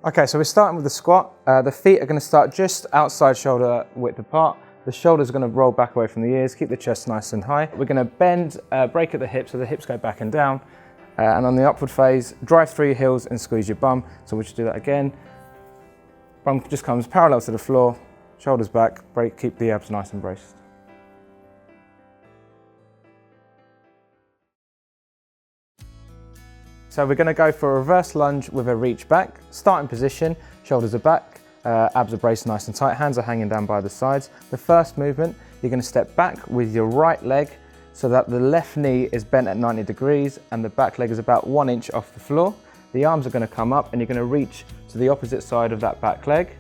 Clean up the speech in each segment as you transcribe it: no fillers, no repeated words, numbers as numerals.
Okay, so we're starting with the squat. The feet are going to start just outside shoulder width apart. The shoulders are going to roll back away from the ears, keep the chest nice and high. We're going to bend, break at the hips so the hips go back and down. And on the upward phase, drive through your heels and squeeze your bum. So we'll just do that again. Bum just comes parallel to the floor, shoulders back, break, keep the abs nice and braced. So we're going to go for a reverse lunge with a reach back. Starting position, shoulders are back, abs are braced nice and tight, hands are hanging down by the sides. The first movement, you're going to step back with your right leg so that the left knee is bent at 90 degrees and the back leg is about 1 inch off the floor. The arms are going to come up and you're going to reach to the opposite side of that back leg.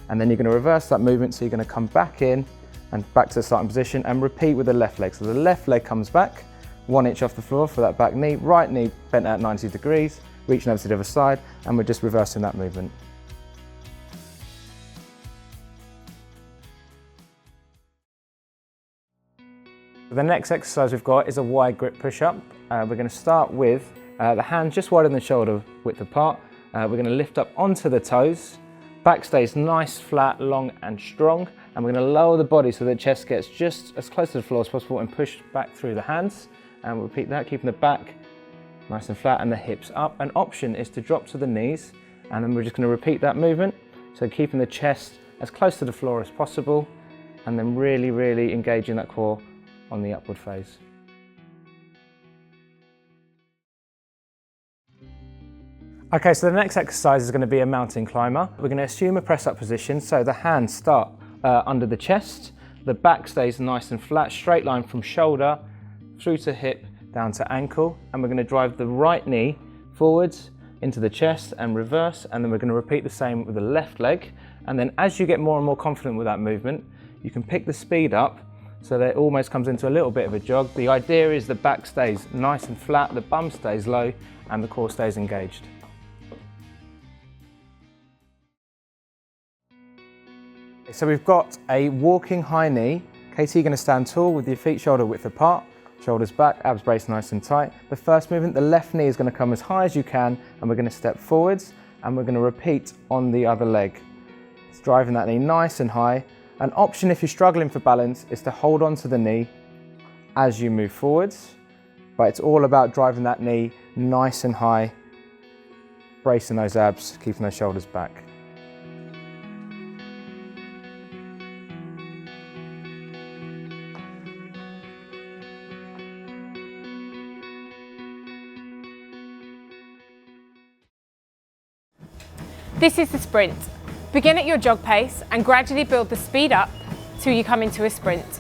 And then you're going to reverse that movement, so you're going to come back in and back to the starting position and repeat with the left leg. So the left leg comes back, 1 inch off the floor for that back knee, right knee bent at 90 degrees, reaching over to the other side, and we're just reversing that movement. The next exercise we've got is a wide grip push-up. We're going to start with the hands just wider than the shoulder width apart. We're going to lift up onto the toes, back stays nice, flat, long and strong, and we're going to lower the body so the chest gets just as close to the floor as possible and push back through the hands. And we'll repeat that, keeping the back nice and flat and the hips up. An option is to drop to the knees, and then we're just going to repeat that movement. So keeping the chest as close to the floor as possible, and then really engaging that core on the upward phase. Okay, so the next exercise is going to be a mountain climber. We're going to assume a press-up position, so the hands start under the chest, the back stays nice and flat, straight line from shoulder through to hip, down to ankle, and we're going to drive the right knee forwards into the chest and reverse, and then we're going to repeat the same with the left leg. And then as you get more and more confident with that movement, you can pick the speed up so that it almost comes into a little bit of a jog. The idea is the back stays nice and flat, the bum stays low, and the core stays engaged. So we've got a walking high knee. KT, you're going to stand tall with your feet shoulder width apart. Shoulders back, abs braced nice and tight. The first movement, the left knee is going to come as high as you can, and we're going to step forwards, and we're going to repeat on the other leg. It's driving that knee nice and high. An option if you're struggling for balance is to hold on to the knee as you move forwards, but it's all about driving that knee nice and high, bracing those abs, keeping those shoulders back. This is the sprint. Begin at your jog pace and gradually build the speed up till you come into a sprint.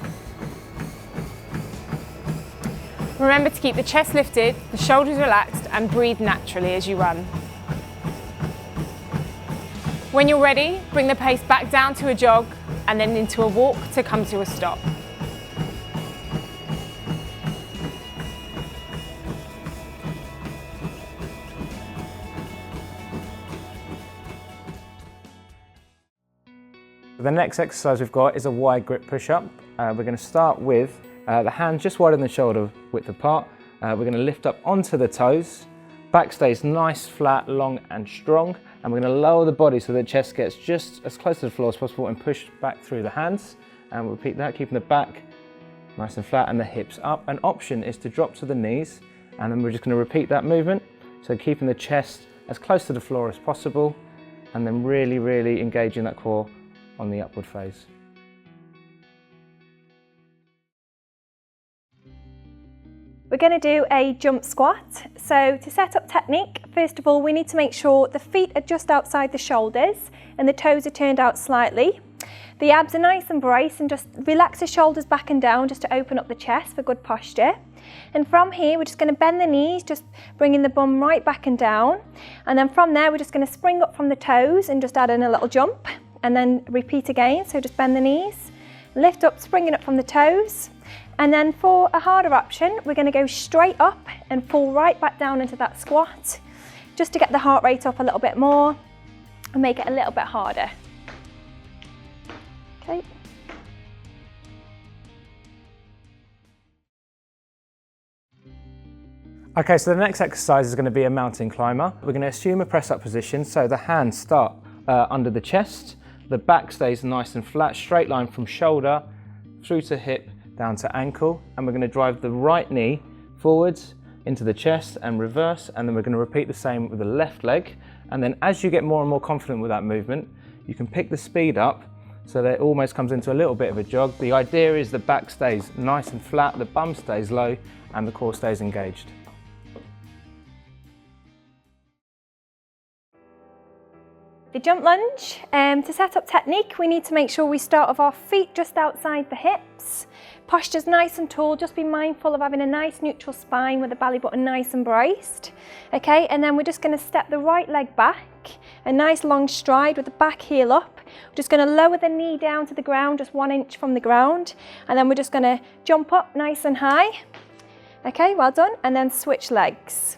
Remember to keep the chest lifted, the shoulders relaxed, and breathe naturally as you run. When you're ready, bring the pace back down to a jog and then into a walk to come to a stop. The next exercise we've got is a wide grip push-up. We're going to start with the hands just wider than the shoulder width apart. We're going to lift up onto the toes, back stays nice, flat, long and strong, and we're going to lower the body so the chest gets just as close to the floor as possible and push back through the hands. And we'll repeat that, keeping the back nice and flat and the hips up. An option is to drop to the knees, and then we're just going to repeat that movement. So keeping the chest as close to the floor as possible, and then really engaging that core on the upward phase. We're going to do a jump squat. So to set up technique, first of all, we need to make sure the feet are just outside the shoulders and the toes are turned out slightly. The abs are nice and braced, and just relax the shoulders back and down just to open up the chest for good posture. And from here, we're just going to bend the knees, just bringing the bum right back and down. And then from there, we're just going to spring up from the toes and just add in a little jump. And then repeat again, so just bend the knees, lift up, springing up from the toes. And then for a harder option, we're going to go straight up and fall right back down into that squat, just to get the heart rate up a little bit more and make it a little bit harder. Okay. Okay, so the next exercise is going to be a mountain climber. We're going to assume a press up position, so the hands start under the chest, the back stays nice and flat, straight line from shoulder through to hip down to ankle, and we're going to drive the right knee forwards into the chest and reverse, and then we're going to repeat the same with the left leg. And then as you get more and more confident with that movement, you can pick the speed up so that it almost comes into a little bit of a jog. The idea is the back stays nice and flat, the bum stays low, and the core stays engaged. The jump lunge, to set up technique, we need to make sure we start with our feet just outside the hips. Posture's nice and tall, just be mindful of having a nice neutral spine with the belly button nice and braced. Okay, and then we're just going to step the right leg back, a nice long stride with the back heel up. We're just going to lower the knee down to the ground, just 1 inch from the ground, and then we're just going to jump up nice and high. Okay, well done, and then switch legs.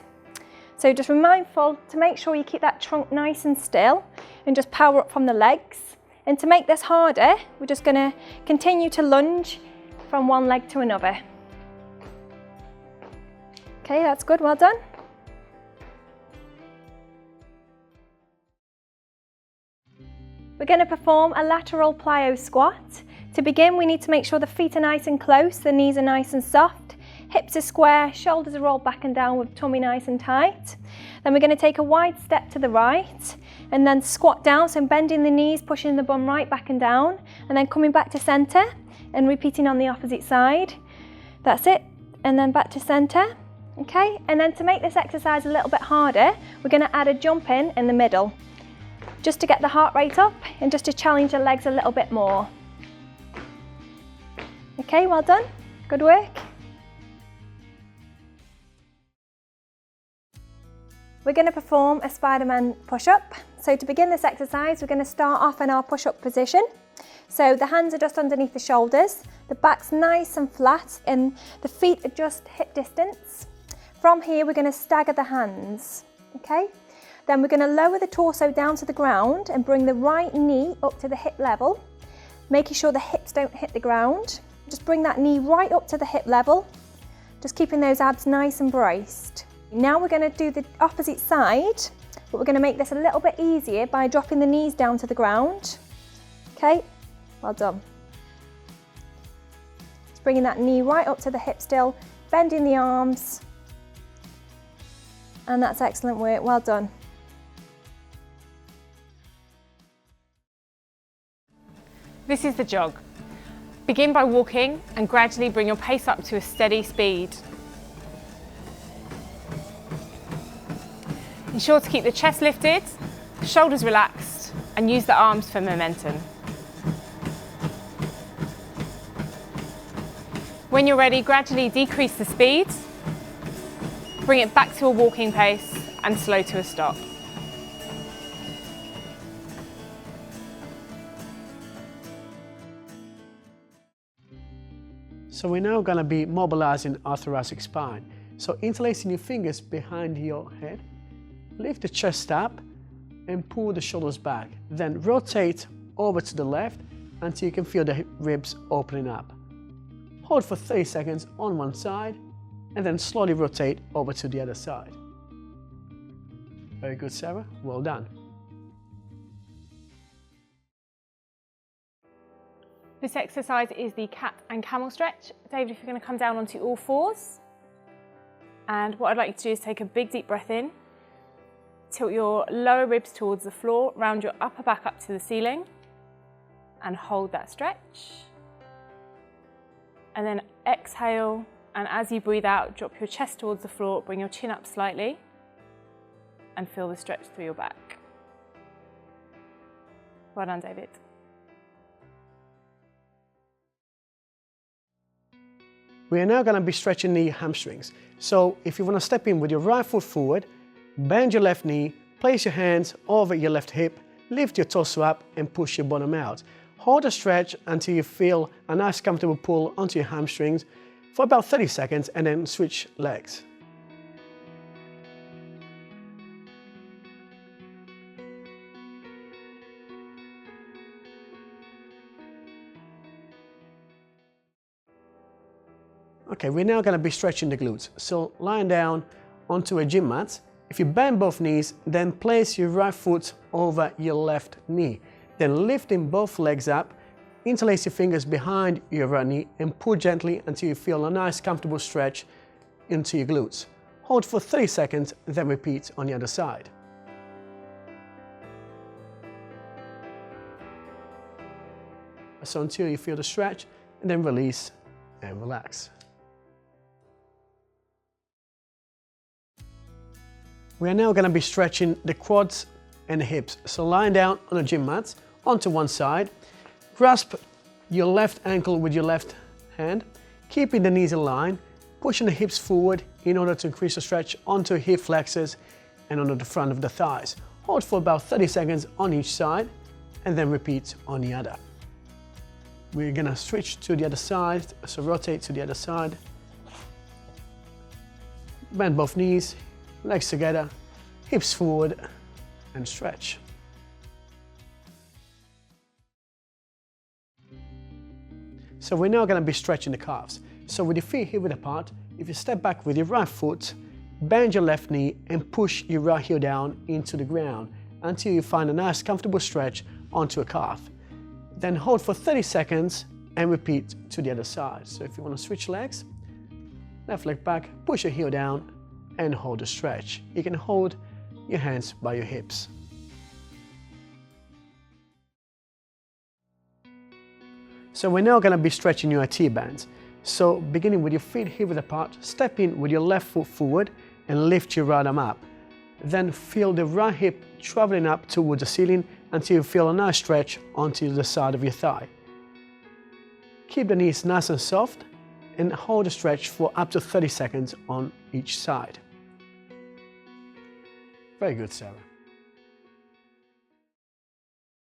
So just be mindful to make sure you keep that trunk nice and still and just power up from the legs. And to make this harder, we're just going to continue to lunge from one leg to another. Okay, that's good, well done. We're going to perform a lateral plyo squat. To begin, we need to make sure the feet are nice and close, the knees are nice and soft. Hips are square, shoulders are rolled back and down with tummy nice and tight. Then we're going to take a wide step to the right and then squat down, so bending the knees, pushing the bum right back and down, and then coming back to centre and repeating on the opposite side. That's it, and then back to centre. Okay, and then to make this exercise a little bit harder, we're going to add a jump in the middle, just to get the heart rate up and just to challenge the legs a little bit more. Okay, well done, good work. We're going to perform a Spider-Man push-up. So to begin this exercise, we're going to start off in our push-up position. So the hands are just underneath the shoulders, the back's nice and flat, and the feet are just hip distance. From here, we're going to stagger the hands, okay? Then we're going to lower the torso down to the ground and bring the right knee up to the hip level, making sure the hips don't hit the ground. Just bring that knee right up to the hip level, just keeping those abs nice and braced. Now we're going to do the opposite side, but we're going to make this a little bit easier by dropping the knees down to the ground. Okay, well done. Just bringing that knee right up to the hip still, bending the arms, and that's excellent work, well done. This is the jog. Begin by walking and gradually bring your pace up to a steady speed. Ensure to keep the chest lifted, shoulders relaxed, and use the arms for momentum. When you're ready, gradually decrease the speed, bring it back to a walking pace, and slow to a stop. So we're now going to be mobilizing our thoracic spine. So interlacing your fingers behind your head, lift the chest up and pull the shoulders back. Then rotate over to the left until you can feel the ribs opening up. Hold for 30 seconds on one side and then slowly rotate over to the other side. Very good, Sarah. Well done. This exercise is the cat and camel stretch. David, if you're going to come down onto all fours. And what I'd like you to do is take a big deep breath in. Tilt your lower ribs towards the floor, round your upper back up to the ceiling, and hold that stretch. And then exhale, and as you breathe out, drop your chest towards the floor, bring your chin up slightly, and feel the stretch through your back. Well done, David. We are now going to be stretching the hamstrings. So if you want to step in with your right foot forward, bend your left knee, place your hands over your left hip, lift your torso up and push your bottom out. Hold the stretch until you feel a nice comfortable pull onto your hamstrings for about 30 seconds and then switch legs. Okay, we're now going to be stretching the glutes. So lying down onto a gym mat. If you bend both knees, then place your right foot over your left knee. Then lifting both legs up, interlace your fingers behind your right knee and pull gently until you feel a nice comfortable stretch into your glutes. Hold for 30 seconds, then repeat on the other side. So until you feel the stretch, and then release and relax. We are now going to be stretching the quads and the hips. So lying down on a gym mat, onto one side, grasp your left ankle with your left hand, keeping the knees in line, pushing the hips forward in order to increase the stretch onto hip flexors and onto the front of the thighs. Hold for about 30 seconds on each side and then repeat on the other. We're gonna switch to the other side, so rotate to the other side. Bend both knees, legs together, hips forward and stretch. So we're now gonna be stretching the calves. So with your feet hip width apart, if you step back with your right foot, bend your left knee and push your right heel down into the ground until you find a nice comfortable stretch onto a calf. Then hold for 30 seconds and repeat to the other side. So if you want to switch legs, left leg back, push your heel down and hold the stretch. You can hold your hands by your hips. So we're now going to be stretching your IT bands. So beginning with your feet hip width apart, step in with your left foot forward and lift your right arm up. Then feel the right hip traveling up towards the ceiling until you feel a nice stretch onto the side of your thigh. Keep the knees nice and soft and hold the stretch for up to 30 seconds on each side. Very good, Sarah.